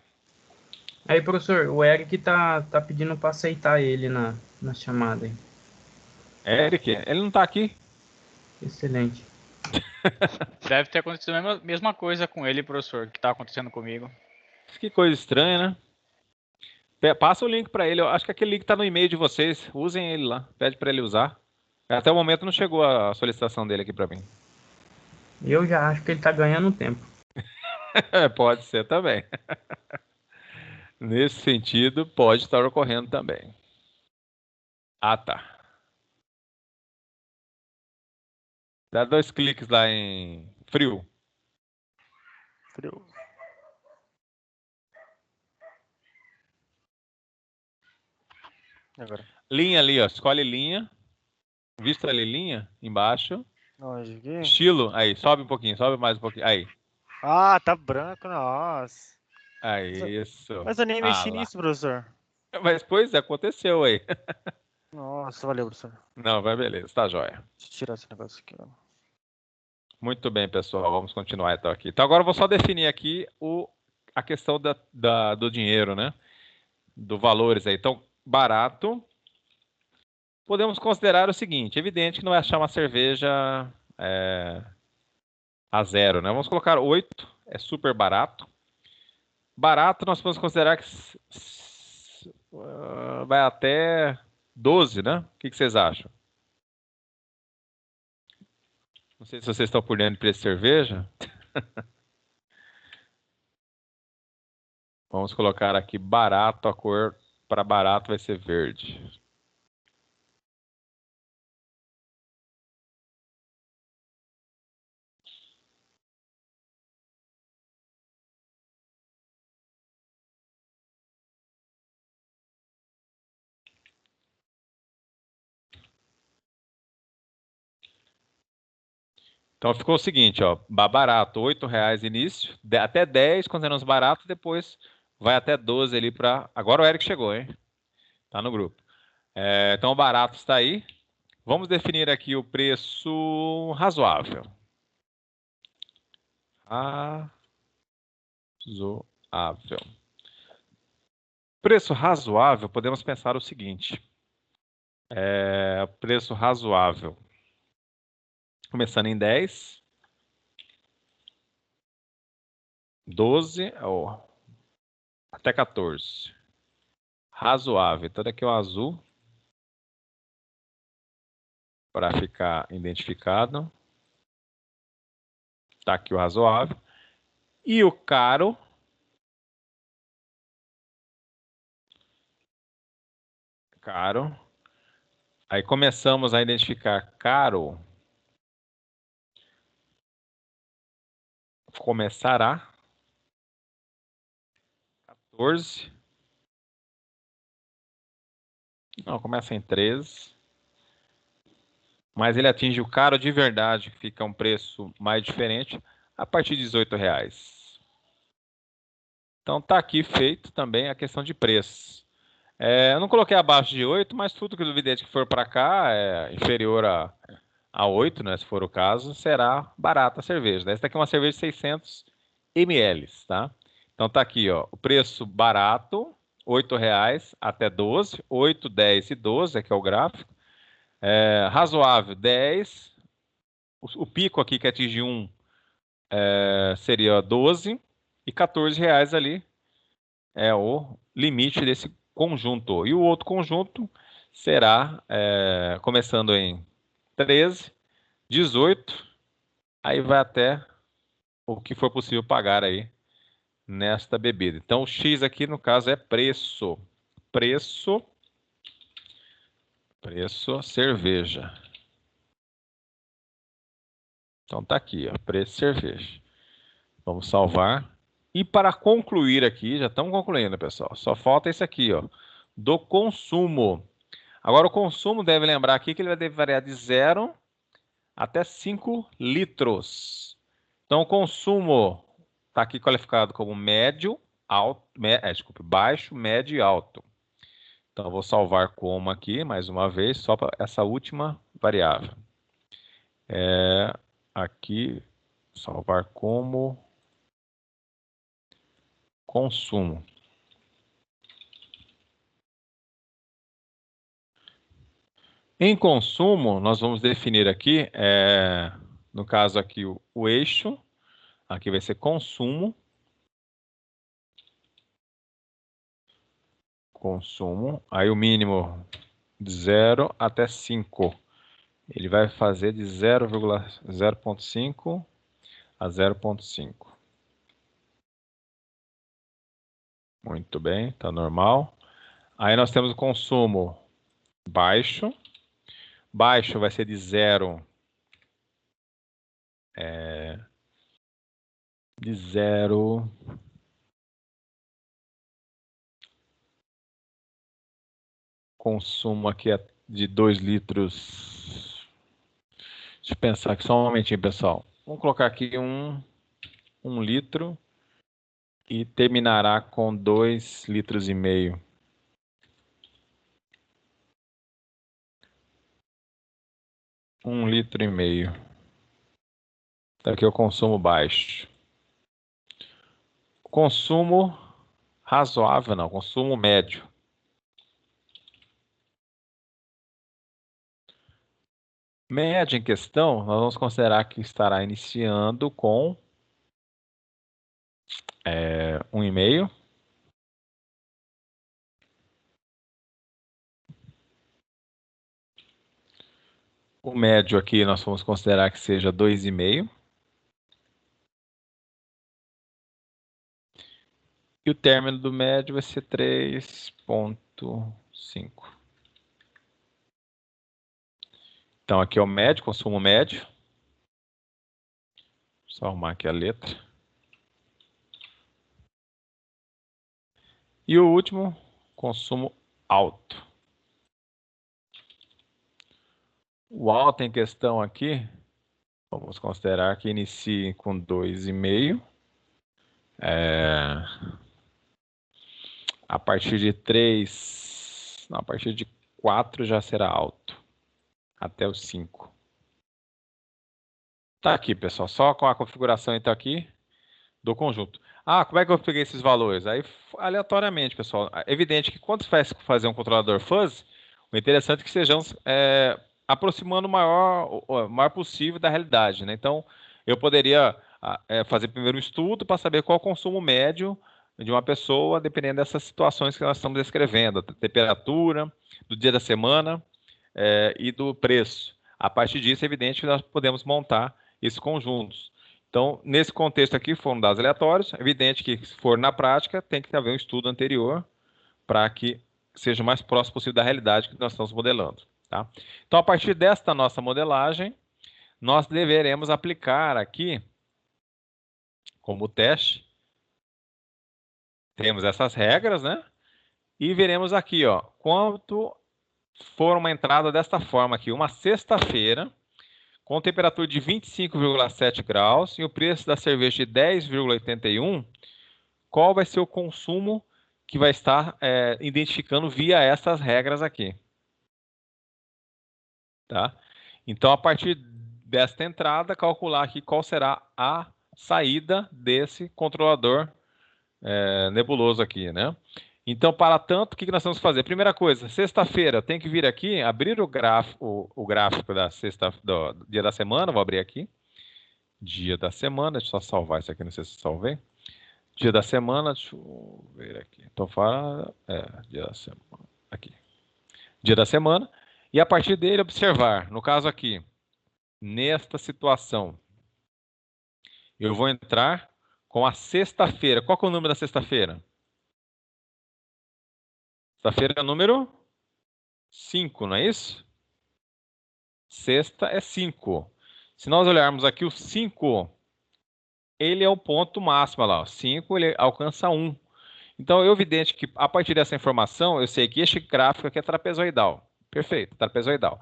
Aí, professor, o Eric tá pedindo pra aceitar ele na chamada aí. Eric, ele não está aqui. Excelente. Deve ter acontecido a mesma coisa com ele, professor, que tá acontecendo comigo. Que coisa estranha, né? Passa o link para ele. Eu acho que aquele link está no e-mail de vocês. Usem ele lá. Pede para ele usar. Até o momento não chegou a solicitação dele aqui para mim. Eu já acho que ele tá ganhando tempo. Pode ser também. Nesse sentido, pode estar ocorrendo também. Ah, tá. Dá 2 cliques lá em frio. Frio. Agora. Linha ali, ó. Escolhe linha. Vista ali linha embaixo. Onde aqui? Estilo. Aí, sobe um pouquinho, sobe mais um pouquinho. Aí. Ah, tá branco, nossa. Aí, isso. Mas eu nem mexi lá. nisso, professor. Mas, pois, aconteceu aí. Nossa, valeu, professor. Não, vai beleza. Tá jóia. Deixa eu tirar esse negócio aqui, ó. Muito bem, pessoal. Vamos continuar então aqui. Então, agora eu vou só definir aqui a questão do dinheiro, né? Do valores aí. Então, barato. Podemos considerar o seguinte. Evidente que não vai achar uma cerveja a zero, né? Vamos colocar 8. É super barato. barato nós podemos considerar que vai até 12, né? O que vocês acham? Não sei se vocês estão por dentro de preço de cerveja. Vamos colocar aqui barato, a cor para barato vai ser verde. Então ficou o seguinte, ó, barato, R$ 8 início, até 10 consideramos barato, depois vai até 12 ali para... Agora o Eric chegou, hein? Tá no grupo. Então o barato está aí. Vamos definir aqui o preço razoável. Razoável. Preço razoável, podemos pensar o seguinte. Preço razoável. Começando em 10, 12, até 14. Razoável. Então daqui é o azul. Para ficar identificado. Está aqui o razoável. E o caro. Caro. Aí começamos a identificar caro. Começará. 14. Não, começa em 13. Mas ele atinge o caro de verdade, que fica um preço mais diferente, a partir de R$ 18. Então tá aqui feito também a questão de preço. Eu não coloquei abaixo de 8, mas tudo que o vidente que for para cá, inferior a 8, né, se for o caso, será barata a cerveja. Essa daqui é uma cerveja de 600 ml, tá? Então tá aqui, ó, o preço barato, R$ 8 até 12, 8, 10 e 12, aqui é o gráfico. Razoável, 10. O pico aqui que atinge 1 seria 12 e R$ 14 ali é o limite desse conjunto. E o outro conjunto será começando em 13, 18, aí vai até o que for possível pagar aí nesta bebida. Então o X aqui no caso é preço. Preço cerveja. Então tá aqui, ó, preço cerveja. Vamos salvar. E para concluir aqui, já estamos concluindo, pessoal. Só falta esse aqui, ó, do consumo. Agora o consumo deve lembrar aqui que ele deve variar de 0 até 5 litros. Então o consumo está aqui qualificado como médio, alto, desculpe, baixo, médio e alto. Então eu vou salvar como aqui, mais uma vez, só para essa última variável. Aqui, salvar como consumo. Em consumo, nós vamos definir aqui, no caso aqui, o eixo. Aqui vai ser consumo. Consumo. Aí o mínimo de 0 até 5. Ele vai fazer de 0,5 a 0,5. Muito bem, está normal. Aí nós temos o consumo baixo. Baixo vai ser de 0. De 0. Consumo aqui é de 2 litros. Deixa eu pensar aqui só um momentinho, pessoal. Vamos colocar aqui 1 litro e terminará com 2,5 litros. 1,5 litros. Daqui é o consumo baixo. Consumo razoável, não. Consumo médio. Média em questão, nós vamos considerar que estará iniciando com 1,5. O médio aqui nós vamos considerar que seja 2,5. E o término do médio vai ser 3,5. Então aqui é o médio, consumo médio. Só arrumar aqui a letra. E o último, consumo alto. O alto em questão aqui, vamos considerar que inicie com 2,5. A partir de 3, não, a partir de 4 já será alto. Até os 5. Tá aqui, pessoal, só com a configuração então aqui do conjunto. Como é que eu peguei esses valores? Aí, aleatoriamente, pessoal. É evidente que quando você vai fazer um controlador fuzzy, o interessante é que sejamos aproximando o maior possível da realidade, né? Então, eu poderia fazer primeiro um estudo para saber qual é o consumo médio de uma pessoa, dependendo dessas situações que nós estamos descrevendo, da temperatura, do dia da semana e do preço. A partir disso, é evidente que nós podemos montar esses conjuntos. Então, nesse contexto aqui, foram dados aleatórios. É evidente que, se for na prática, tem que haver um estudo anterior para que seja o mais próximo possível da realidade que nós estamos modelando. Tá? Então, a partir desta nossa modelagem, nós deveremos aplicar aqui, como teste, temos essas regras, né? E veremos aqui, ó, quanto for uma entrada desta forma aqui, uma sexta-feira, com temperatura de 25,7 graus e o preço da cerveja de 10,81, qual vai ser o consumo que vai estar identificando via essas regras aqui. Tá? Então, a partir desta entrada, calcular aqui qual será a saída desse controlador nebuloso aqui, né? Então, para tanto, o que nós temos que fazer? Primeira coisa, sexta-feira, tem que vir aqui, abrir o gráfico da do dia da semana, vou abrir aqui. Dia da semana, deixa eu só salvar isso aqui, não sei se salvei. Dia da semana, deixa eu ver aqui. Então, dia da semana, aqui. Dia da semana, e a partir dele observar, no caso aqui, nesta situação, eu vou entrar com a sexta-feira. Qual que é o número da sexta-feira? Sexta-feira é número 5, não é isso? Sexta é 5. Se nós olharmos aqui, o 5, ele é o ponto máximo lá. O 5, ele alcança 1. Então, é evidente que, a partir dessa informação, eu sei que este gráfico aqui é trapezoidal. Perfeito, trapezoidal.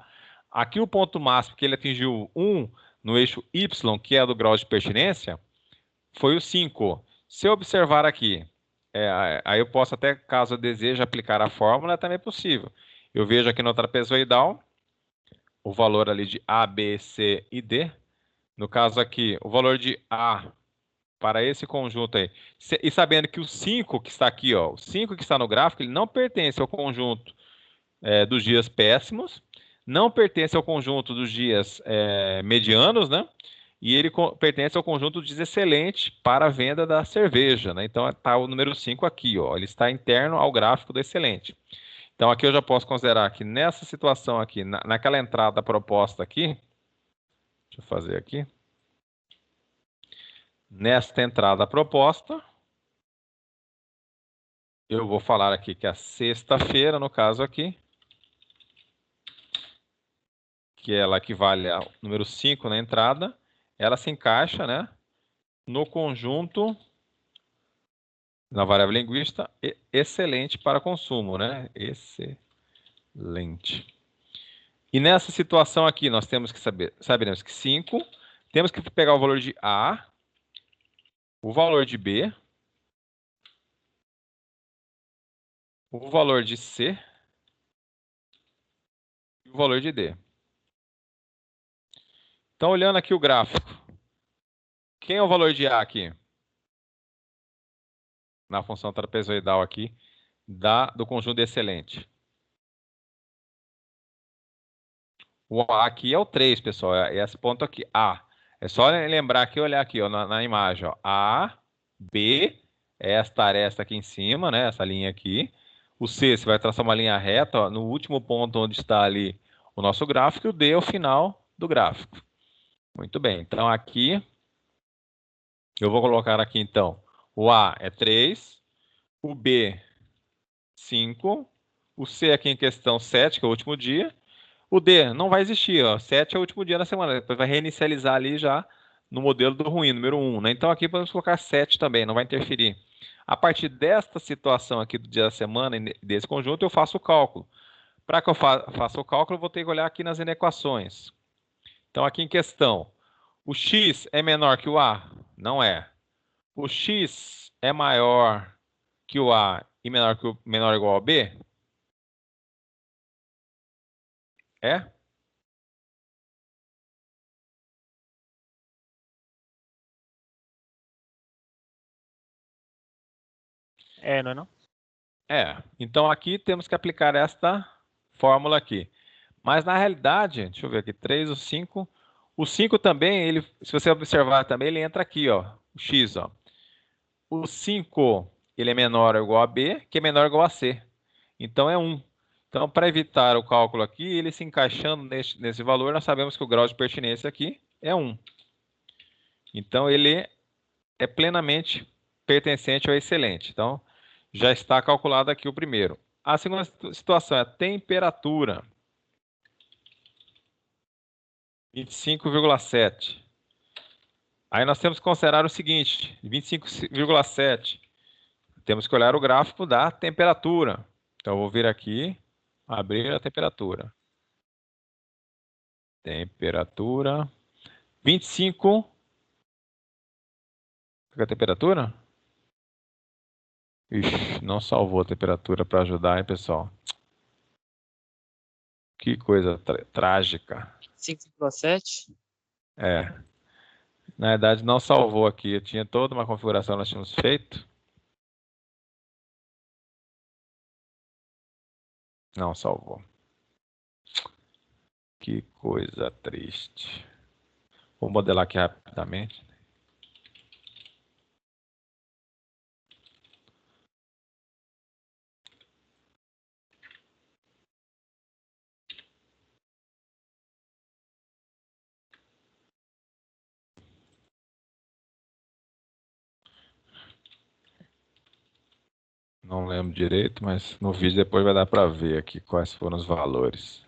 Aqui o ponto máximo que ele atingiu 1 no eixo Y, que é do grau de pertinência, foi o 5. Se eu observar aqui, aí eu posso até, caso eu deseje aplicar a fórmula, é também possível. Eu vejo aqui no trapezoidal o valor ali de A, B, C e D. No caso aqui, o valor de A para esse conjunto aí. E sabendo que o 5 que está aqui, ó, o 5 que está no gráfico, ele não pertence ao conjunto dos dias péssimos, não pertence ao conjunto dos dias medianos, né? E ele pertence ao conjunto dos dias excelentes para a venda da cerveja, né? Então está o número 5 aqui, ó, ele está interno ao gráfico do excelente. Então aqui eu já posso considerar que nessa situação aqui, naquela entrada proposta aqui, deixa eu fazer aqui. Nesta entrada proposta, eu vou falar aqui que a sexta-feira, no caso aqui, que ela equivale ao número 5 na entrada, ela se encaixa, né, no conjunto, na variável linguística, excelente para consumo, né? Excelente. E nessa situação aqui, nós temos que saberemos que 5, temos que pegar o valor de A, o valor de B, o valor de C e o valor de D. Então, olhando aqui o gráfico, quem é o valor de A aqui? Na função trapezoidal aqui, do conjunto excelente. O A aqui é o 3, pessoal, é esse ponto aqui, A. É só lembrar aqui, olhar aqui ó, na imagem, ó, A, B, é esta aresta aqui em cima, né? Essa linha aqui. O C, você vai traçar uma linha reta, ó, no último ponto onde está ali o nosso gráfico, e o D é o final do gráfico. Muito bem, então aqui, eu vou colocar aqui então, o A é 3, o B 5, o C aqui em questão 7, que é o último dia, o D não vai existir, ó, 7 é o último dia da semana, depois vai reinicializar ali já no modelo do ruim, número 1, né? Então aqui podemos colocar 7 também, não vai interferir. A partir desta situação aqui do dia da semana, desse conjunto, eu faço o cálculo. Para que eu faça o cálculo, eu vou ter que olhar aqui nas inequações. Então, aqui em questão, o x é menor que o a? Não é. O x é maior que o a e menor ou igual a b? É? É, não é não? É. Então, aqui temos que aplicar esta fórmula aqui. Mas, na realidade, deixa eu ver aqui, 3, o 5. O 5 também, ele, se você observar também, ele entra aqui, ó, o x, ó. O 5, ele é menor ou igual a b, que é menor ou igual a c. Então, é 1. Então, para evitar o cálculo aqui, ele se encaixando nesse valor, nós sabemos que o grau de pertinência aqui é 1. Então, ele é plenamente pertencente ao excelente. Então, já está calculado aqui o primeiro. A segunda situação é a temperatura. 25,7. Aí nós temos que considerar o seguinte, 25,7. Temos que olhar o gráfico da temperatura. Então, eu vou vir aqui, abrir a temperatura. Temperatura. 25. Qual é a temperatura? Ixi, não salvou a temperatura para ajudar, hein, pessoal? Que coisa trágica. 5,7. É. Na verdade, não salvou aqui. Eu tinha toda uma configuração que nós tínhamos feito. Não salvou. Que coisa triste. Vou modelar aqui rapidamente. Não lembro direito, mas no vídeo depois vai dar para ver aqui quais foram os valores.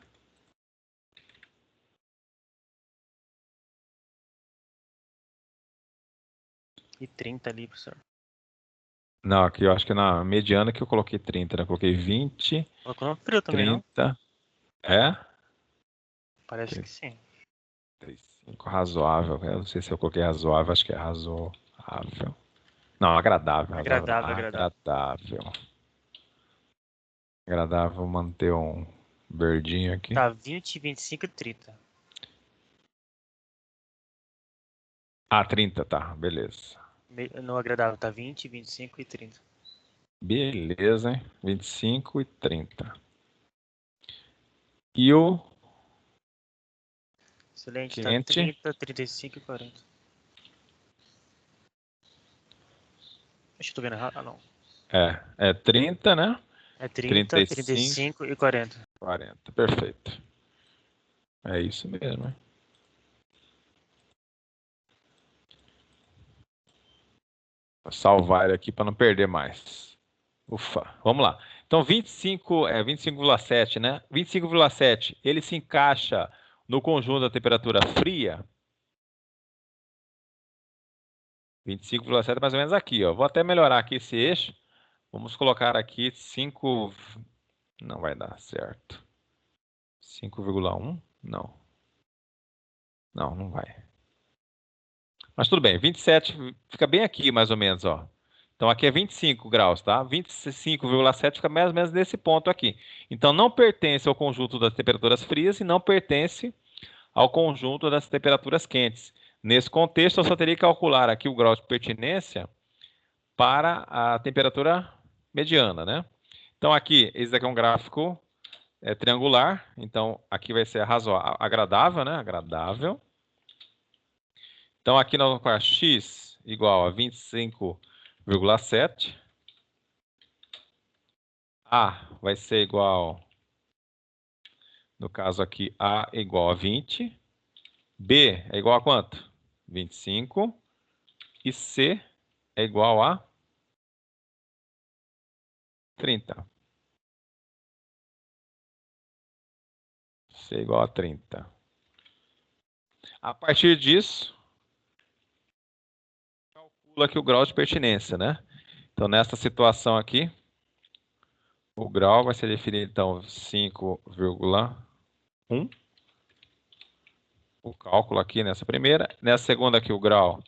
E 30 ali, professor. Não, aqui eu acho que na mediana que eu coloquei 30, né? Eu coloquei 20, Colocou no frio também, não? 30. É? Parece que sim. 35, razoável. Eu não sei se eu coloquei razoável, acho que é razoável. Não, agradável. Agradável, Agradável. Agradável manter um verdinho aqui. Tá 20, 25 e 30. Ah, 30, tá. Beleza. No agradável tá 20, 25 e 30. Beleza, hein? 25 e 30. E o Excelente, quente? tá 30, 35 e 40. Acho que tô vendo errado. Ah, não. É 30, né? É 30, 35 e 40. 40, perfeito. É isso mesmo, hein? Vou salvar ele aqui para não perder mais. Ufa, vamos lá. Então, 25,7, né? 25,7, ele se encaixa no conjunto da temperatura fria. 25,7 é mais ou menos aqui, ó. Vou até melhorar aqui esse eixo. Vamos colocar aqui 5... Não vai dar certo. 5,1? Não. Não vai. Mas tudo bem, 27 fica bem aqui, mais ou menos, ó. Então aqui é 25 graus, tá? 25,7 fica mais ou menos nesse ponto aqui. Então não pertence ao conjunto das temperaturas frias e não pertence ao conjunto das temperaturas quentes. Nesse contexto, eu só teria que calcular aqui o grau de pertinência para a temperatura mediana, né? Então aqui, esse daqui é um gráfico triangular. Então aqui vai ser agradável, né? Agradável. Então aqui nós vamos colocar x igual a 25 0,7. A vai ser igual, no caso aqui, A é igual a 20. B é igual a quanto? 25. E C é igual a 30. C é igual a 30. A partir disso, calcula aqui o grau de pertinência, né? Então, nessa situação aqui, o grau vai ser definido, então, 5,1. O cálculo aqui nessa primeira. Nessa segunda aqui, o grau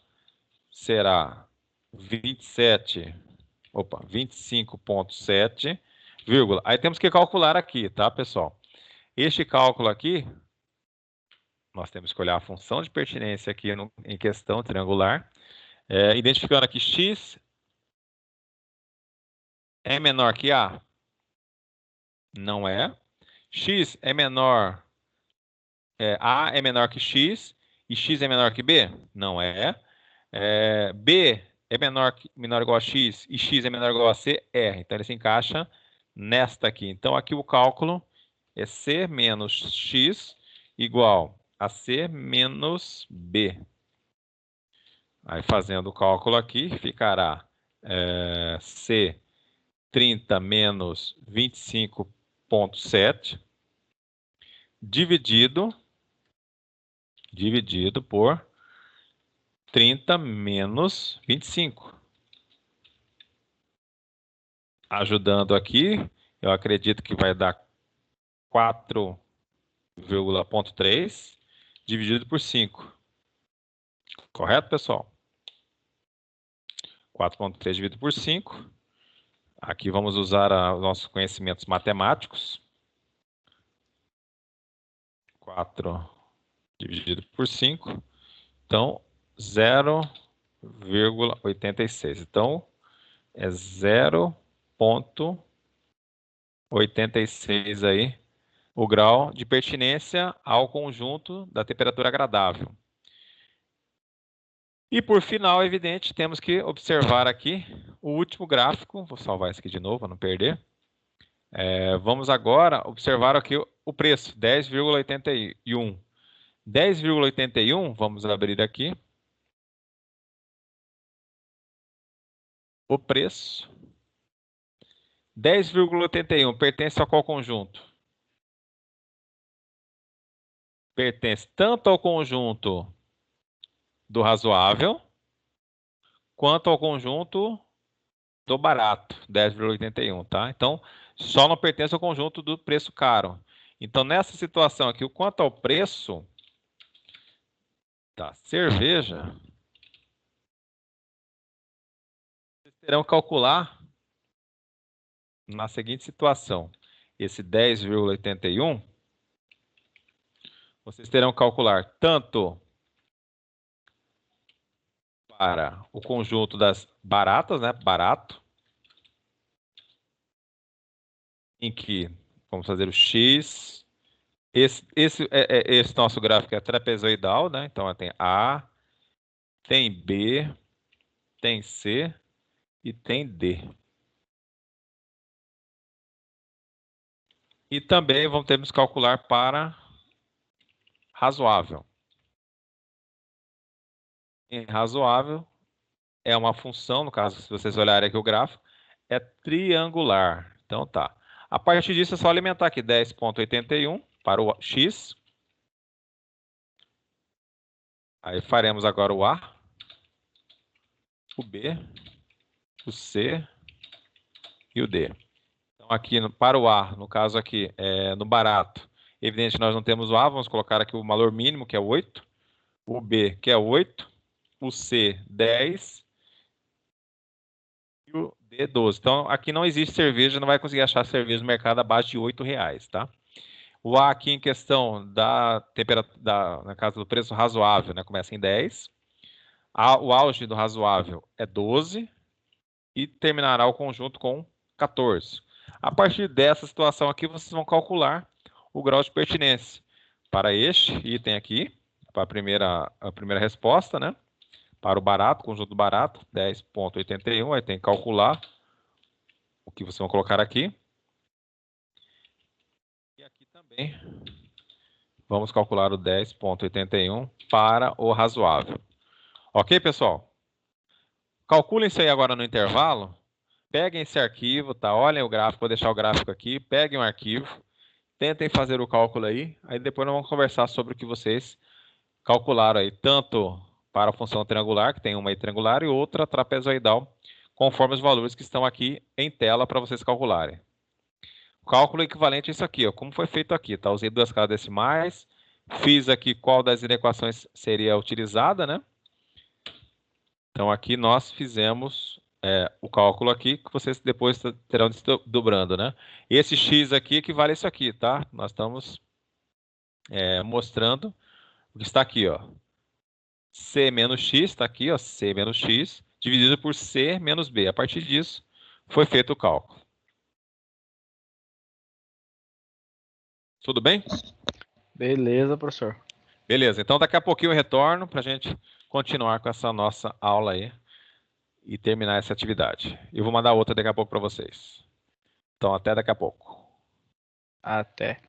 será 25,7, vírgula. Aí temos que calcular aqui, tá, pessoal? Este cálculo aqui, nós temos que olhar a função de pertinência aqui em questão triangular, identificando aqui x é menor que A. Não é. X é menor, A é menor que X e X é menor que B? Não é. B é menor ou igual a X e X é menor ou igual a C? É. Então ele se encaixa nesta aqui. Então aqui o cálculo é C menos X igual a C menos B. Aí fazendo o cálculo aqui, ficará C 30 menos 25,7 dividido por 30 menos 25. Ajudando aqui, eu acredito que vai dar 4,3 dividido por 5. Correto, pessoal? 4,3 dividido por 5. Aqui vamos usar os nossos conhecimentos matemáticos. 4 dividido por 5. Então, 0,86. Então, é 0,86 aí o grau de pertinência ao conjunto da temperatura agradável. E por final, é evidente, temos que observar aqui o último gráfico. Vou salvar esse aqui de novo para não perder. Vamos agora observar aqui o preço, 10,81. 10,81, vamos abrir aqui. O preço. 10,81 pertence a qual conjunto? Pertence tanto ao conjunto do razoável, quanto ao conjunto do barato, 10,81, tá? Então, só não pertence ao conjunto do preço caro. Então, nessa situação aqui, o quanto ao preço da cerveja, vocês terão que calcular na seguinte situação. Esse 10,81, vocês terão que calcular tanto para o conjunto das baratas, né? Barato, em que vamos fazer o X. Esse nosso gráfico é trapezoidal, né? Então tem A, tem B, tem C e tem D. E também vamos ter que calcular para razoável. Em razoável é uma função, no caso, se vocês olharem aqui o gráfico, é triangular. Então tá. A partir disso é só alimentar aqui 10,81 para o X. Aí faremos agora o A, o B, o C e o D. Então aqui para o A, no caso aqui, no barato, evidente que nós não temos o A, vamos colocar aqui o valor mínimo, que é 8, o B, que é 8, o C, 10 e o D, 12. Então aqui não existe cerveja, não vai conseguir achar cerveja no mercado abaixo de R$8, tá? O A aqui em questão da temperatura, na casa do preço razoável, né, começa em 10. O auge do razoável é 12 e terminará o conjunto com 14. A partir dessa situação aqui, vocês vão calcular o grau de pertinência para este item aqui, para a primeira resposta, né? para o barato, conjunto barato, 10,81. Aí tem que calcular o que vocês vão colocar aqui. E aqui também vamos calcular o 10,81 para o razoável. Ok, pessoal? Calculem isso aí agora no intervalo. Peguem esse arquivo, tá? Olhem o gráfico, vou deixar o gráfico aqui. Peguem o arquivo, tentem fazer o cálculo aí. Aí depois nós vamos conversar sobre o que vocês calcularam aí, tanto para a função triangular, que tem uma aí triangular, e outra trapezoidal, conforme os valores que estão aqui em tela para vocês calcularem. O cálculo equivalente a isso aqui, ó, como foi feito aqui, tá? Usei 2 casas decimais, fiz aqui qual das inequações seria utilizada, né? Então aqui nós fizemos o cálculo aqui, que vocês depois terão desdobrando, né? Esse x aqui equivale a isso aqui, tá? Nós estamos mostrando o que está aqui, ó. C menos x, está aqui, ó, C menos x, dividido por C menos B. A partir disso, foi feito o cálculo. Tudo bem? Beleza, professor. Beleza, então daqui a pouquinho eu retorno para a gente continuar com essa nossa aula aí e terminar essa atividade. Eu vou mandar outra daqui a pouco para vocês. Então, até daqui a pouco. Até.